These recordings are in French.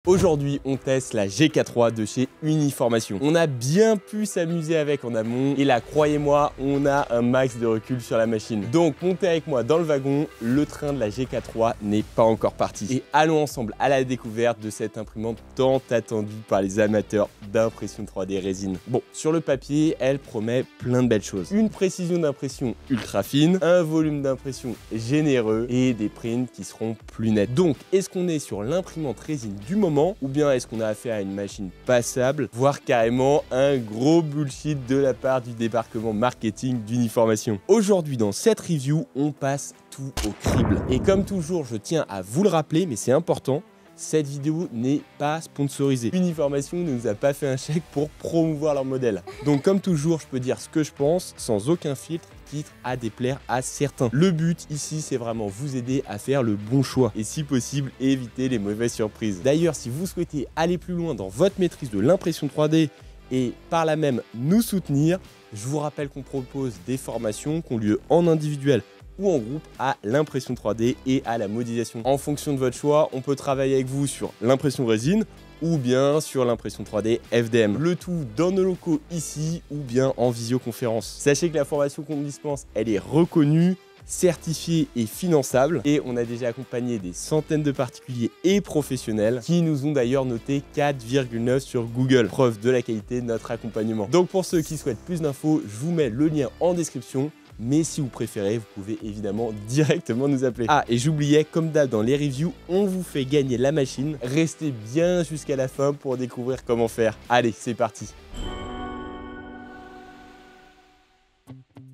Aujourd'hui, on teste la GK3 de chez Uniformation. On a bien pu s'amuser avec en amont et là, croyez-moi, on a un max de recul sur la machine. Donc, montez avec moi dans le wagon, le train de la GK3 n'est pas encore parti. Et allons ensemble à la découverte de cette imprimante tant attendue par les amateurs d'impression 3D résine. Bon, sur le papier, elle promet plein de belles choses. Une précision d'impression ultra fine, un volume d'impression généreux et des prints qui seront plus nets. Donc, est-ce qu'on est sur l'imprimante résine du moment ou bien est-ce qu'on a affaire à une machine passable, voire carrément un gros bullshit de la part du département marketing d'Uniformation? Aujourd'hui dans cette review, on passe tout au crible. Et comme toujours, je tiens à vous le rappeler, mais c'est important, cette vidéo n'est pas sponsorisée. Uniformation ne nous a pas fait un chèque pour promouvoir leur modèle. Donc comme toujours, je peux dire ce que je pense sans aucun filtre, quitte à déplaire à certains. Le but ici, c'est vraiment vous aider à faire le bon choix et si possible, éviter les mauvaises surprises. D'ailleurs, si vous souhaitez aller plus loin dans votre maîtrise de l'impression 3D et par là même nous soutenir, je vous rappelle qu'on propose des formations qui ont lieu en individuel ou en groupe à l'impression 3D et à la modélisation. En fonction de votre choix, on peut travailler avec vous sur l'impression résine ou bien sur l'impression 3D FDM. Le tout dans nos locaux ici ou bien en visioconférence. Sachez que la formation qu'on dispense, elle est reconnue, certifiée et finançable et on a déjà accompagné des centaines de particuliers et professionnels qui nous ont d'ailleurs noté 4,9 sur Google, preuve de la qualité de notre accompagnement. Donc pour ceux qui souhaitent plus d'infos, je vous mets le lien en description. Mais si vous préférez, vous pouvez évidemment directement nous appeler. Ah, et j'oubliais, comme d'hab dans les reviews, on vous fait gagner la machine. Restez bien jusqu'à la fin pour découvrir comment faire. Allez, c'est parti.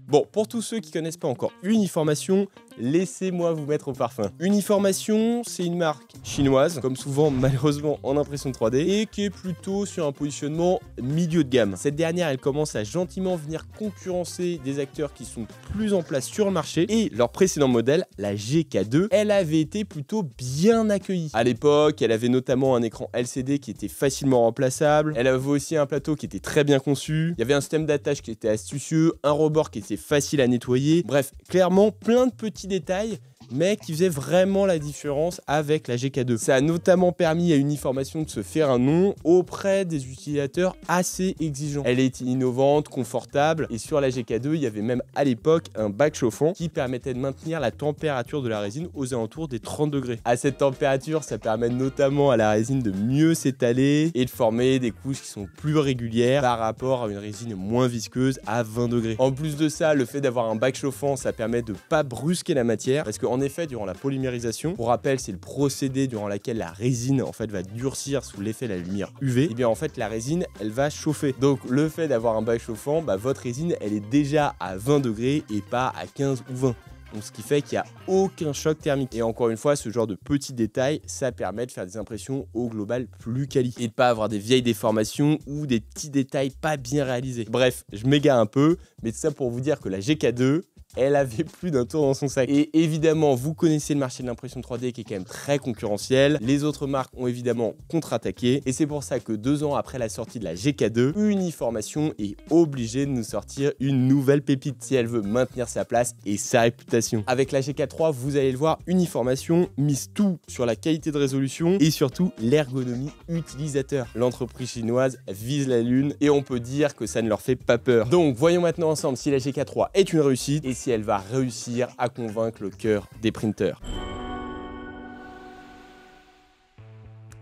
Bon, pour tous ceux qui ne connaissent pas encore Uniformation, laissez-moi vous mettre au parfum. Uniformation, c'est une marque chinoise, comme souvent malheureusement en impression 3D, et qui est plutôt sur un positionnement milieu de gamme. Cette dernière, elle commence à gentiment venir concurrencer des acteurs qui sont plus en place sur le marché, et leur précédent modèle, la GK2, elle avait été plutôt bien accueillie. À l'époque, elle avait notamment un écran LCD qui était facilement remplaçable, elle avait aussi un plateau qui était très bien conçu, il y avait un système d'attache qui était astucieux, un rebord qui était facile à nettoyer, bref, clairement plein de petits détails mais qui faisait vraiment la différence avec la GK2. Ça a notamment permis à Uniformation de se faire un nom auprès des utilisateurs assez exigeants. Elle était innovante, confortable et sur la GK2, il y avait même à l'époque un bac chauffant qui permettait de maintenir la température de la résine aux alentours des 30 degrés. À cette température, ça permet notamment à la résine de mieux s'étaler et de former des couches qui sont plus régulières par rapport à une résine moins visqueuse à 20 degrés. En plus de ça, le fait d'avoir un bac chauffant, ça permet de ne pas brusquer la matière parce qu'en effet, durant la polymérisation, pour rappel, c'est le procédé durant lequel la résine en fait va durcir sous l'effet de la lumière UV. Et bien en fait, la résine, elle va chauffer. Donc le fait d'avoir un bac chauffant, votre résine, elle est déjà à 20 degrés et pas à 15 ou 20. Donc ce qui fait qu'il n'y a aucun choc thermique. Et encore une fois, ce genre de petits détails, ça permet de faire des impressions au global plus quali. Et de pas avoir des vieilles déformations ou des petits détails pas bien réalisés. Bref, je m'égare un peu, mais tout ça pour vous dire que la GK2, elle avait plus d'un tour dans son sac. Et évidemment, vous connaissez le marché de l'impression 3D qui est quand même très concurrentiel. Les autres marques ont évidemment contre-attaqué. Et c'est pour ça que 2 ans après la sortie de la GK2, Uniformation est obligée de nous sortir une nouvelle pépite si elle veut maintenir sa place et sa réputation. Avec la GK3, vous allez le voir, Uniformation mise tout sur la qualité de résolution et surtout l'ergonomie utilisateur. L'entreprise chinoise vise la lune et on peut dire que ça ne leur fait pas peur. Donc voyons maintenant ensemble si la GK3 est une réussite et si elle va réussir à convaincre le cœur des printers.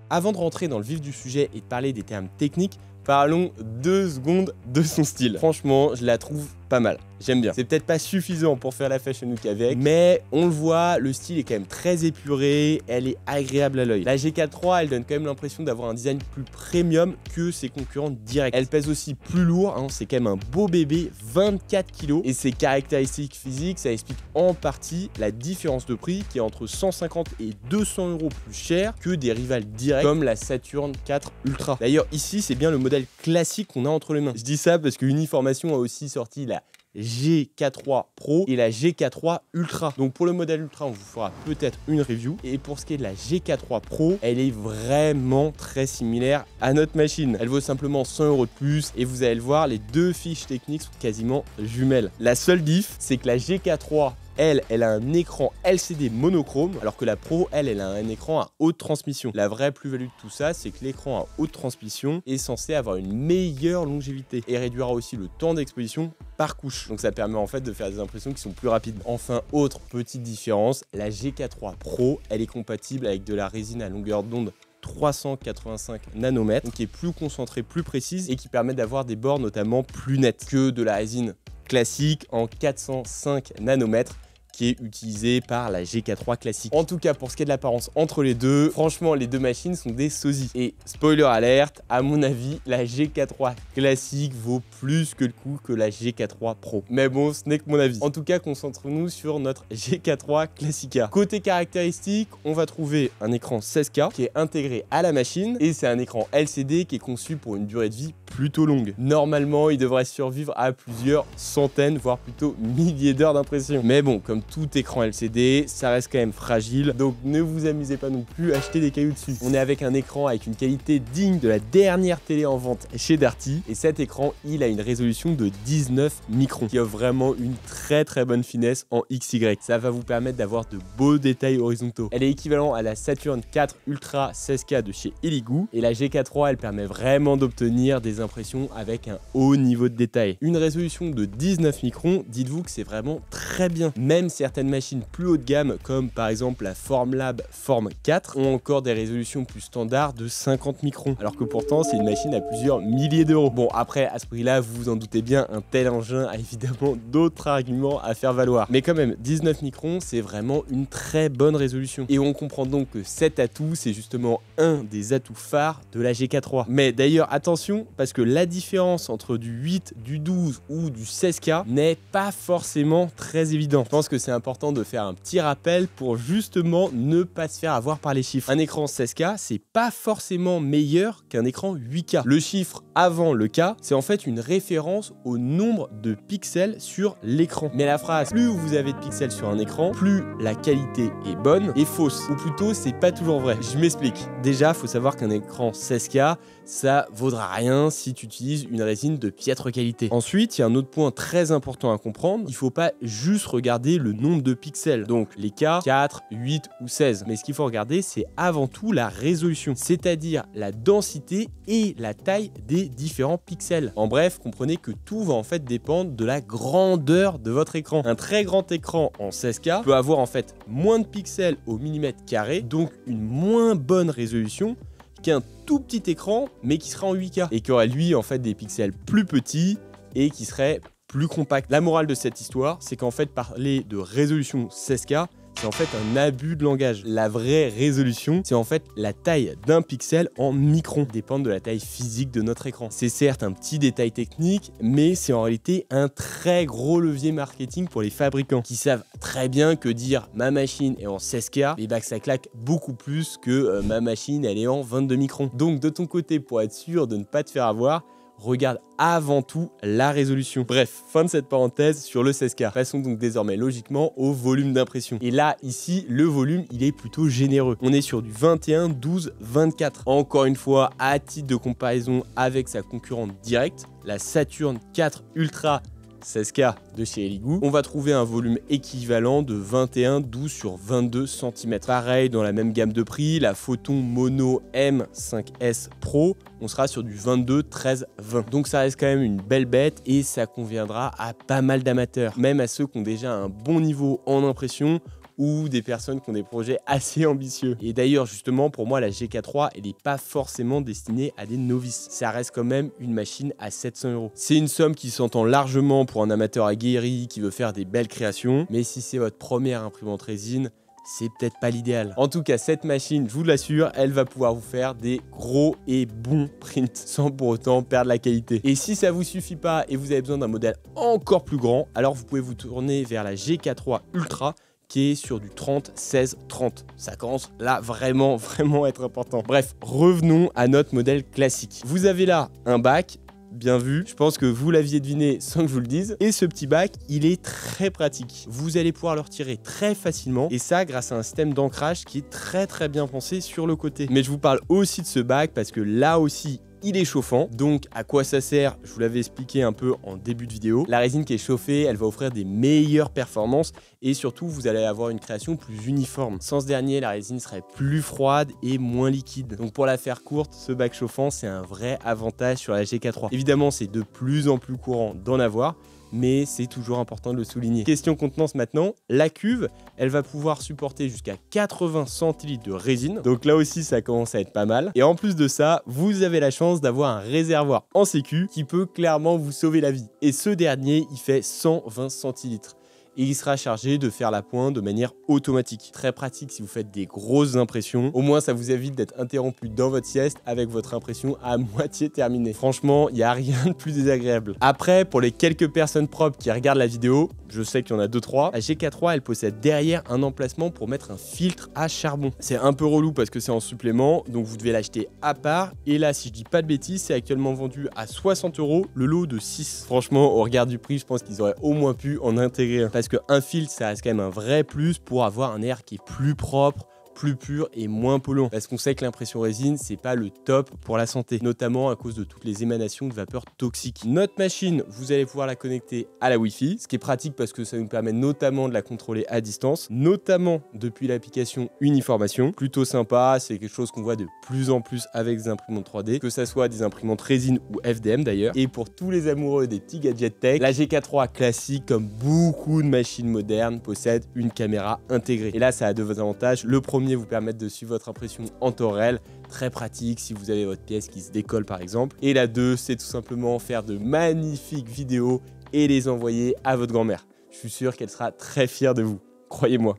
Avant de rentrer dans le vif du sujet et de parler des termes techniques, parlons 2 secondes de son style. Franchement, je la trouve pas mal. J'aime bien. C'est peut-être pas suffisant pour faire la fashion week avec, mais on le voit, le style est quand même très épuré, elle est agréable à l'œil. La GK3, elle donne quand même l'impression d'avoir un design plus premium que ses concurrents directs. Elle pèse aussi plus lourd, c'est quand même un beau bébé, 24 kg, et ses caractéristiques physiques, ça explique en partie la différence de prix qui est entre 150 et 200 € plus cher que des rivales directs comme la Saturn 4 Ultra. D'ailleurs, ici, c'est bien le modèle classique qu'on a entre les mains. Je dis ça parce que Uniformation a aussi sorti la GK3 Pro et la GK3 Ultra. Donc pour le modèle Ultra, on vous fera peut-être une review. Et pour ce qui est de la GK3 Pro, elle est vraiment très similaire à notre machine. Elle vaut simplement 100 € de plus et vous allez le voir, les 2 fiches techniques sont quasiment jumelles. La seule diff, c'est que la GK3 elle a un écran LCD monochrome, alors que la Pro, elle a un écran à haute transmission. La vraie plus-value de tout ça, c'est que l'écran à haute transmission est censé avoir une meilleure longévité et réduira aussi le temps d'exposition par couche. Donc ça permet en fait de faire des impressions qui sont plus rapides. Enfin, autre petite différence, la GK3 Pro, elle est compatible avec de la résine à longueur d'onde 385 nanomètres, qui est plus concentrée, plus précise et qui permet d'avoir des bords notamment plus nets que de la résine classique en 405 nanomètres qui est utilisé par la GK3 classique. En tout cas, pour ce qui est de l'apparence entre les deux, franchement, les deux machines sont des sosies. Et spoiler alerte, à mon avis, la GK3 classique vaut plus que le coup que la GK3 Pro. Mais bon, ce n'est que mon avis. En tout cas, concentrons-nous sur notre GK3 Classica. Côté caractéristiques, on va trouver un écran 16K qui est intégré à la machine et c'est un écran LCD qui est conçu pour une durée de vie plutôt longue. Normalement, il devrait survivre à plusieurs centaines, voire plutôt milliers d'heures d'impression. Mais bon, comme tout écran LCD, ça reste quand même fragile, donc ne vous amusez pas non plus à acheter des cailloux dessus. On est avec un écran avec une qualité digne de la dernière télé en vente chez Darty, et cet écran, il a une résolution de 19 microns, qui offre vraiment une très bonne finesse en XY. Ça va vous permettre d'avoir de beaux détails horizontaux. Elle est équivalente à la Saturn 4 Ultra 16K de chez Elegoo, et la GK3, elle permet vraiment d'obtenir des impressions avec un haut niveau de détail. Une résolution de 19 microns, dites-vous que c'est vraiment très bien. Même certaines machines plus haut de gamme, comme par exemple la Formlab Form 4, ont encore des résolutions plus standards de 50 microns, alors que pourtant c'est une machine à plusieurs milliers d'euros. Bon, après, à ce prix-là, vous vous en doutez bien, un tel engin a évidemment d'autres arguments à faire valoir. Mais quand même, 19 microns, c'est vraiment une très bonne résolution. Et on comprend donc que cet atout, c'est justement un des atouts phares de la GK3. Mais d'ailleurs, attention, parce que la différence entre du 8, du 12 ou du 16K n'est pas forcément très évidente. Je pense que c'est important de faire un petit rappel pour justement ne pas se faire avoir par les chiffres. Un écran 16K, c'est pas forcément meilleur qu'un écran 8K. Le chiffre avant le K, c'est en fait une référence au nombre de pixels sur l'écran. Mais la phrase plus vous avez de pixels sur un écran, plus la qualité est bonne, est fausse. Ou plutôt, c'est pas toujours vrai. Je m'explique. Déjà, faut savoir qu'un écran 16K, ça vaudra rien si tu utilises une résine de piètre qualité. Ensuite, il y a un autre point très important à comprendre. Il faut pas juste regarder le nombre de pixels, donc les K, 4, 8 ou 16. Mais ce qu'il faut regarder, c'est avant tout la résolution, c'est-à-dire la densité et la taille des différents pixels. En bref, comprenez que tout va en fait dépendre de la grandeur de votre écran. Un très grand écran en 16K peut avoir en fait moins de pixels au millimètre carré, donc une moins bonne résolution qu'un tout petit écran mais qui sera en 8K et qui aurait lui en fait des pixels plus petits et qui serait plus compact. La morale de cette histoire, c'est qu'en fait parler de résolution 16K, c'est en fait un abus de langage. La vraie résolution, c'est en fait la taille d'un pixel en microns, dépend de la taille physique de notre écran. C'est certes un petit détail technique, mais c'est en réalité un très gros levier marketing pour les fabricants qui savent très bien que dire ma machine est en 16K, et bah que ça claque beaucoup plus que ma machine elle est en 22 microns. Donc de ton côté, pour être sûr de ne pas te faire avoir, regarde avant tout la résolution. Bref, fin de cette parenthèse sur le 16K. Passons donc désormais logiquement au volume d'impression. Et là, ici, le volume, il est plutôt généreux. On est sur du 21, 12, 24. Encore une fois, à titre de comparaison avec sa concurrente directe, la Saturn 4 Ultra 16K de chez Elegoo, on va trouver un volume équivalent de 21, 12 sur 22 cm. Pareil, dans la même gamme de prix, la Photon Mono M5S Pro, on sera sur du 22, 13, 20. Donc ça reste quand même une belle bête et ça conviendra à pas mal d'amateurs, même à ceux qui ont déjà un bon niveau en impression ou des personnes qui ont des projets assez ambitieux. Et d'ailleurs, justement, pour moi, la GK3, elle n'est pas forcément destinée à des novices. Ça reste quand même une machine à 700 €. C'est une somme qui s'entend largement pour un amateur aguerri qui veut faire des belles créations, mais si c'est votre première imprimante résine, c'est peut-être pas l'idéal. En tout cas, cette machine, je vous l'assure, elle va pouvoir vous faire des gros et bons prints sans pour autant perdre la qualité. Et si ça vous suffit pas et vous avez besoin d'un modèle encore plus grand, alors vous pouvez vous tourner vers la GK3 Ultra qui est sur du 30, 16, 30. Ça commence là vraiment à être important. Bref, revenons à notre modèle classique. Vous avez là un bac, bien vu, je pense que vous l'aviez deviné sans que je vous le dise. Et ce petit bac, il est très pratique. Vous allez pouvoir le retirer très facilement et ça grâce à un système d'ancrage qui est très bien pensé sur le côté. Mais je vous parle aussi de ce bac parce que là aussi, il est chauffant. Donc à quoi ça sert? Je vous l'avais expliqué un peu en début de vidéo. La résine qui est chauffée, elle va offrir des meilleures performances et surtout vous allez avoir une création plus uniforme. Sans ce dernier, la résine serait plus froide et moins liquide. Donc pour la faire courte, ce bac chauffant, c'est un vrai avantage sur la GK3. Évidemment, c'est de plus en plus courant d'en avoir, mais c'est toujours important de le souligner. Question contenance maintenant, la cuve, elle va pouvoir supporter jusqu'à 80 centilitres de résine, donc là aussi ça commence à être pas mal. Et en plus de ça, vous avez la chance d'avoir un réservoir en sécu qui peut clairement vous sauver la vie. Et ce dernier, il fait 120 centilitres. Et il sera chargé de faire la pointe de manière automatique. Très pratique si vous faites des grosses impressions. Au moins, ça vous évite d'être interrompu dans votre sieste avec votre impression à moitié terminée. Franchement, il n'y a rien de plus désagréable. Après, pour les quelques personnes propres qui regardent la vidéo, je sais qu'il y en a 2-3, la GK3, elle possède derrière un emplacement pour mettre un filtre à charbon. C'est un peu relou parce que c'est en supplément, donc vous devez l'acheter à part. Et là, si je dis pas de bêtises, c'est actuellement vendu à 60 € le lot de 6. Franchement, au regard du prix, je pense qu'ils auraient au moins pu en intégrer un. Parce qu'un filtre, ça reste quand même un vrai plus pour avoir un air qui est plus propre, plus pur et moins polluant. Parce qu'on sait que l'impression résine, c'est pas le top pour la santé, notamment à cause de toutes les émanations de vapeurs toxiques. Notre machine, vous allez pouvoir la connecter à la Wi-Fi, ce qui est pratique parce que ça nous permet notamment de la contrôler à distance, notamment depuis l'application Uniformation. Plutôt sympa, c'est quelque chose qu'on voit de plus en plus avec des imprimantes 3D, que ça soit des imprimantes résine ou FDM d'ailleurs. Et pour tous les amoureux des petits gadgets tech, la GK3 classique, comme beaucoup de machines modernes, possède une caméra intégrée. Et là, ça a deux avantages. Le premier, vous permettre de suivre votre impression en temps réel, très pratique si vous avez votre pièce qui se décolle par exemple. Et la 2, c'est tout simplement faire de magnifiques vidéos et les envoyer à votre grand-mère. Je suis sûr qu'elle sera très fière de vous, croyez-moi.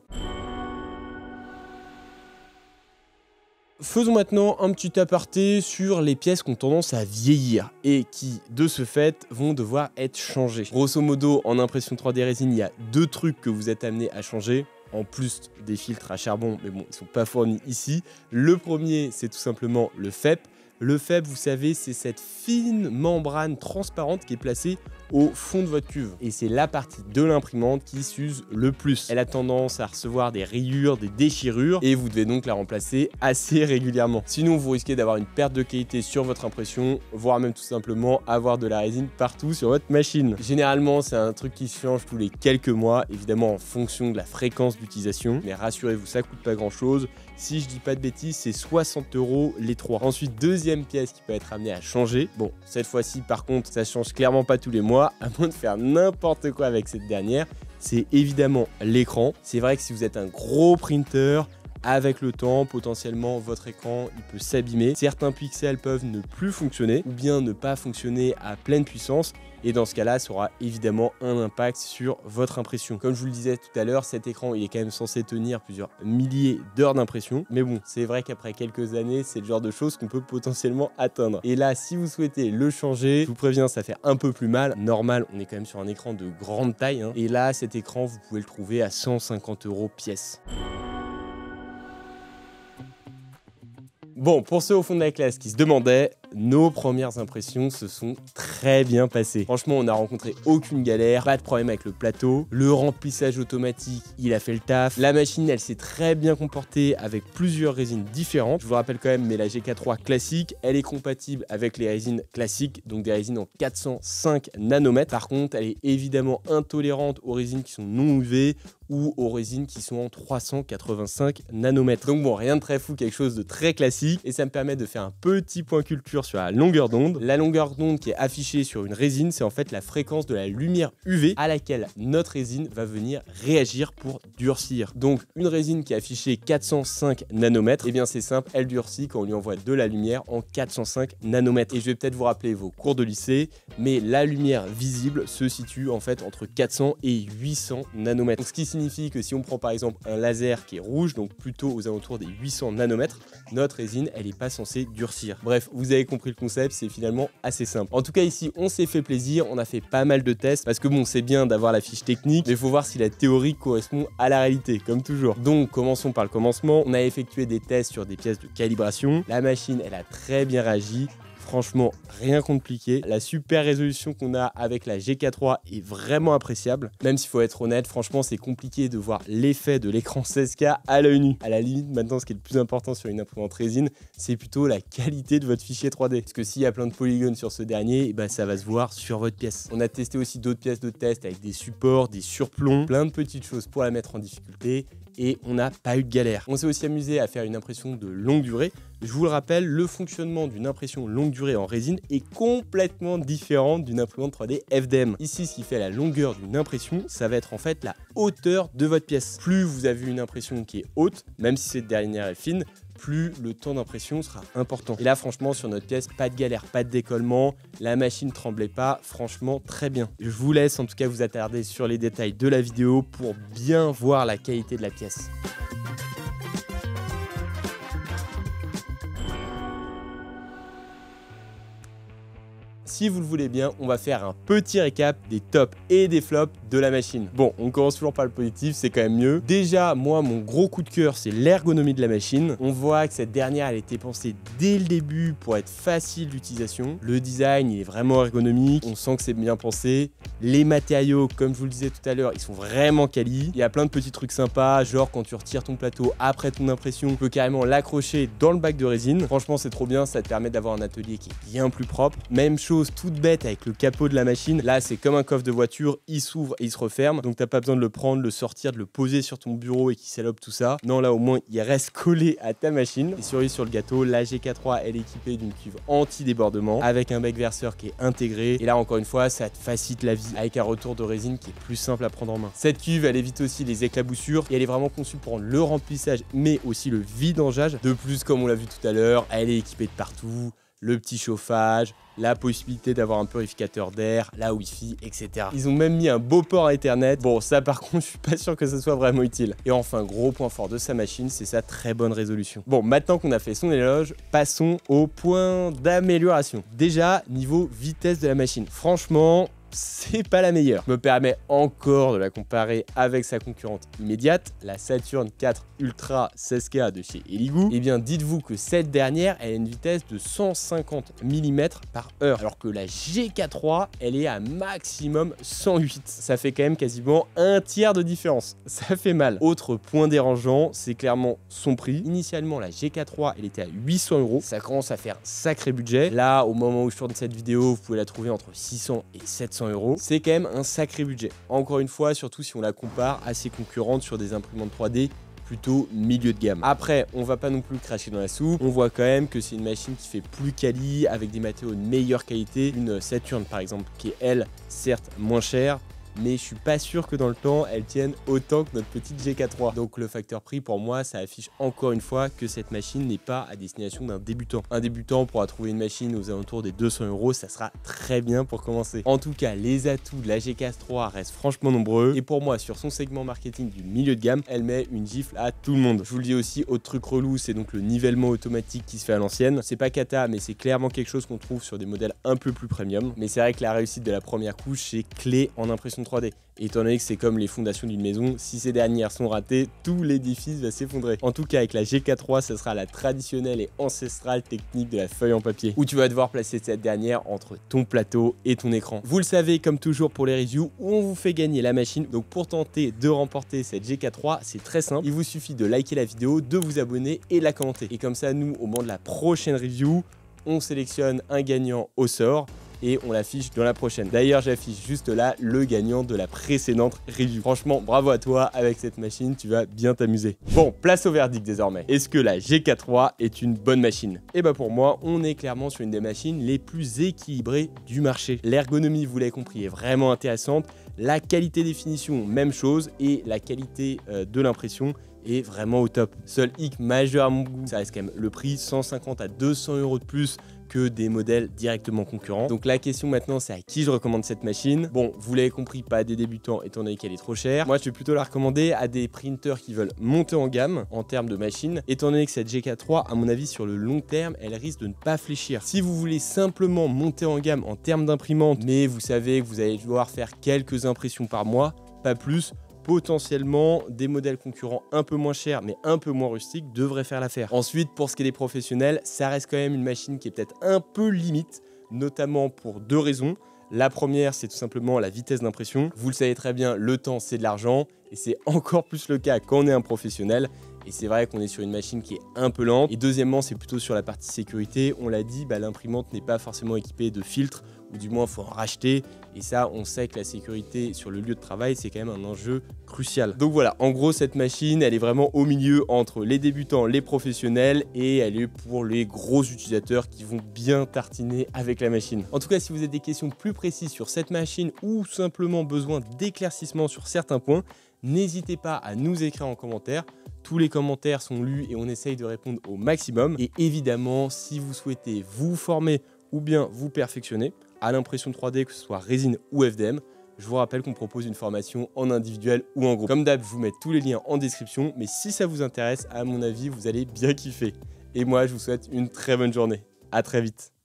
Faisons maintenant un petit aparté sur les pièces qui ont tendance à vieillir et qui, de ce fait, vont devoir être changées. Grosso modo, en impression 3D résine, il y a 2 trucs que vous êtes amené à changer. En plus des filtres à charbon, mais bon, ils ne sont pas fournis ici. Le premier, c'est tout simplement le FEP. Le FEP, vous savez, c'est cette fine membrane transparente qui est placée au fond de votre cuve. Et c'est la partie de l'imprimante qui s'use le plus. Elle a tendance à recevoir des rayures, des déchirures, et vous devez donc la remplacer assez régulièrement. Sinon, vous risquez d'avoir une perte de qualité sur votre impression, voire même tout simplement avoir de la résine partout sur votre machine. Généralement, c'est un truc qui se change tous les quelques mois, évidemment en fonction de la fréquence d'utilisation. Mais rassurez-vous, ça coûte pas grand-chose. Si je dis pas de bêtises, c'est 60 € les 3. Ensuite, deuxième pièce qui peut être amenée à changer. Bon, cette fois-ci, par contre, ça change clairement pas tous les mois, à moins de faire n'importe quoi avec cette dernière. C'est évidemment l'écran. C'est vrai que si vous êtes un gros printer, avec le temps, potentiellement, votre écran il peut s'abîmer. Certains pixels peuvent ne plus fonctionner ou bien ne pas fonctionner à pleine puissance. Et dans ce cas-là, ça aura évidemment un impact sur votre impression. Comme je vous le disais tout à l'heure, cet écran, il est quand même censé tenir plusieurs milliers d'heures d'impression. Mais bon, c'est vrai qu'après quelques années, c'est le genre de choses qu'on peut potentiellement atteindre. Et là, si vous souhaitez le changer, je vous préviens, ça fait un peu plus mal. Normal, on est quand même sur un écran de grande taille, hein. Et là, cet écran, vous pouvez le trouver à 150 € pièce. Bon, pour ceux au fond de la classe qui se demandaient, nos premières impressions se sont très bien passées. Franchement, on n'a rencontré aucune galère, pas de problème avec le plateau. Le remplissage automatique, il a fait le taf. La machine, elle s'est très bien comportée avec plusieurs résines différentes. Je vous rappelle quand même, mais la GK3 classique, elle est compatible avec les résines classiques, donc des résines en 405 nanomètres. Par contre, elle est évidemment intolérante aux résines qui sont non UV ou aux résines qui sont en 385 nanomètres. Donc bon, rien de très fou, quelque chose de très classique. Et ça me permet de faire un petit point culture sur la longueur d'onde. La longueur d'onde qui est affichée sur une résine, c'est en fait la fréquence de la lumière UV à laquelle notre résine va venir réagir pour durcir. Donc une résine qui est affichée 405 nanomètres, et bien c'est simple, elle durcit quand on lui envoie de la lumière en 405 nanomètres. Et je vais peut-être vous rappeler vos cours de lycée, mais la lumière visible se situe en fait entre 400 et 800 nanomètres. Donc, ce qui signifie que si on prend par exemple un laser qui est rouge, donc plutôt aux alentours des 800 nanomètres, notre résine, elle n'est pas censée durcir. Bref, vous avez compris le concept, c'est finalement assez simple. En tout cas ici, on s'est fait plaisir, on a fait pas mal de tests, parce que bon, c'est bien d'avoir la fiche technique, mais il faut voir si la théorie correspond à la réalité, comme toujours. Donc, commençons par le commencement. On a effectué des tests sur des pièces de calibration. La machine, elle a très bien réagi. Franchement, rien compliqué. La super résolution qu'on a avec la G4.3 est vraiment appréciable. Même s'il faut être honnête, franchement, c'est compliqué de voir l'effet de l'écran 16K à l'œil nu. À la limite, maintenant, ce qui est le plus important sur une imprimante résine, c'est plutôt la qualité de votre fichier 3D. Parce que s'il y a plein de polygones sur ce dernier, bah, ça va se voir sur votre pièce. On a testé aussi d'autres pièces de test avec des supports, des surplombs, plein de petites choses pour la mettre en difficulté. Et on n'a pas eu de galère. On s'est aussi amusé à faire une impression de longue durée. Je vous le rappelle, le fonctionnement d'une impression longue durée en résine est complètement différent d'une imprimante 3D FDM. Ici, ce qui fait la longueur d'une impression, ça va être en fait la hauteur de votre pièce. Plus vous avez une impression qui est haute, même si cette dernière est fine, plus le temps d'impression sera important. Et là, franchement, sur notre pièce, pas de galère, pas de décollement, la machine tremblait pas, franchement, très bien. Je vous laisse en tout cas vous attarder sur les détails de la vidéo pour bien voir la qualité de la pièce. Si vous le voulez bien, on va faire un petit récap des tops et des flops de la machine. Bon, on commence toujours par le positif, c'est quand même mieux. Déjà, moi, mon gros coup de cœur, c'est l'ergonomie de la machine. On voit que cette dernière, elle a été pensée dès le début pour être facile d'utilisation. Le design, il est vraiment ergonomique. On sent que c'est bien pensé. Les matériaux, comme je vous le disais tout à l'heure, ils sont vraiment quali. Il y a plein de petits trucs sympas, genre quand tu retires ton plateau après ton impression, tu peux carrément l'accrocher dans le bac de résine. Franchement, c'est trop bien, ça te permet d'avoir un atelier qui est bien plus propre. Même chose toute bête avec le capot de la machine. Là, c'est comme un coffre de voiture, il s'ouvre et il se referme. Donc, t'as pas besoin de le prendre, le sortir, de le poser sur ton bureau et qu'il salope tout ça. Non, là, au moins, il reste collé à ta machine. Et cerise sur le gâteau, la G4.3, elle est équipée d'une cuve anti-débordement avec un bec verseur qui est intégré. Et là, encore une fois, ça te facilite la vie avec un retour de résine qui est plus simple à prendre en main. Cette cuve, elle évite aussi les éclaboussures et elle est vraiment conçue pour le remplissage, mais aussi le vidangeage. De plus, comme on l'a vu tout à l'heure, elle est équipée de partout. Le petit chauffage, la possibilité d'avoir un purificateur d'air, la Wi-Fi, etc. Ils ont même mis un beau port Ethernet. Bon, ça par contre, je suis pas sûr que ça soit vraiment utile. Et enfin, gros point fort de sa machine, c'est sa très bonne résolution. Bon, maintenant qu'on a fait son éloge, passons au point d'amélioration. Déjà, niveau vitesse de la machine. Franchement, c'est pas la meilleure. Je me permets encore de la comparer avec sa concurrente immédiate, la Saturn 4 Ultra 16K de chez Elegoo. Et bien, dites-vous que cette dernière, elle a une vitesse de 150 mm par heure, alors que la G4.3, elle est à maximum 108. Ça fait quand même quasiment un tiers de différence. Ça fait mal. Autre point dérangeant, c'est clairement son prix. Initialement, la G4.3, elle était à 800 €. Ça commence à faire sacré budget. Là, au moment où je tourne cette vidéo, vous pouvez la trouver entre 600 et 700 €. C'est quand même un sacré budget. Encore une fois, surtout si on la compare à ses concurrentes sur des imprimantes 3D plutôt milieu de gamme. Après, on va pas non plus cracher dans la soupe. On voit quand même que c'est une machine qui fait plus quali, avec des matériaux de meilleure qualité. Une Saturn par exemple, qui est elle, certes moins chère, mais je suis pas sûr que dans le temps, elle tienne autant que notre petite G4.3. Donc le facteur prix, pour moi, ça affiche encore une fois que cette machine n'est pas à destination d'un débutant. Un débutant pourra trouver une machine aux alentours des 200 €, ça sera très bien pour commencer. En tout cas, les atouts de la G4.3 restent franchement nombreux. Et pour moi, sur son segment marketing du milieu de gamme, elle met une gifle à tout le monde. Je vous le dis aussi, autre truc relou, c'est donc le nivellement automatique qui se fait à l'ancienne. C'est pas cata, mais c'est clairement quelque chose qu'on trouve sur des modèles un peu plus premium. Mais c'est vrai que la réussite de la première couche, c'est clé en impression 3D. Et étant donné que c'est comme les fondations d'une maison, si ces dernières sont ratées, tout l'édifice va s'effondrer. En tout cas, avec la G4.3, ce sera la traditionnelle et ancestrale technique de la feuille en papier, où tu vas devoir placer cette dernière entre ton plateau et ton écran. Vous le savez, comme toujours pour les reviews, on vous fait gagner la machine. Donc pour tenter de remporter cette G4.3, c'est très simple. Il vous suffit de liker la vidéo, de vous abonner et de la commenter. Et comme ça, nous, au moment de la prochaine review, on sélectionne un gagnant au sort et on l'affiche dans la prochaine. D'ailleurs, j'affiche juste là le gagnant de la précédente review. Franchement, bravo à toi, avec cette machine, tu vas bien t'amuser. Bon, place au verdict désormais. Est-ce que la G4.3 est une bonne machine? Et bah pour moi, on est clairement sur une des machines les plus équilibrées du marché. L'ergonomie, vous l'avez compris, est vraiment intéressante. La qualité des finitions, même chose, et la qualité de l'impression est vraiment au top. Seul hic majeur à mon goût, ça reste quand même le prix, 150 à 200 € de plus que des modèles directement concurrents. Donc la question maintenant, c'est à qui je recommande cette machine. Bon, vous l'avez compris, pas à des débutants étant donné qu'elle est trop chère. Moi, je vais plutôt la recommander à des printers qui veulent monter en gamme en termes de machine, étant donné que cette G4.3, à mon avis, sur le long terme, elle risque de ne pas fléchir. Si vous voulez simplement monter en gamme en termes d'imprimante, mais vous savez que vous allez devoir faire quelques impressions par mois, pas plus, potentiellement des modèles concurrents un peu moins chers mais un peu moins rustiques devraient faire l'affaire. Ensuite, pour ce qui est des professionnels, ça reste quand même une machine qui est peut-être un peu limite, notamment pour 2 raisons. La première, c'est tout simplement la vitesse d'impression. Vous le savez très bien, le temps c'est de l'argent et c'est encore plus le cas quand on est un professionnel. Et c'est vrai qu'on est sur une machine qui est un peu lente. Et deuxièmement, c'est plutôt sur la partie sécurité. On l'a dit, l'imprimante n'est pas forcément équipée de filtres, ou du moins il faut en racheter. Et ça, on sait que la sécurité sur le lieu de travail, c'est quand même un enjeu crucial. Donc voilà, en gros, cette machine, elle est vraiment au milieu entre les débutants, les professionnels, et elle est pour les gros utilisateurs qui vont bien tartiner avec la machine. En tout cas, si vous avez des questions plus précises sur cette machine ou simplement besoin d'éclaircissement sur certains points, n'hésitez pas à nous écrire en commentaire. Tous les commentaires sont lus et on essaye de répondre au maximum. Et évidemment, si vous souhaitez vous former ou bien vous perfectionner à l'impression 3D, que ce soit résine ou FDM, je vous rappelle qu'on propose une formation en individuel ou en groupe. Comme d'hab, je vous mets tous les liens en description, mais si ça vous intéresse, à mon avis, vous allez bien kiffer. Et moi, je vous souhaite une très bonne journée. À très vite.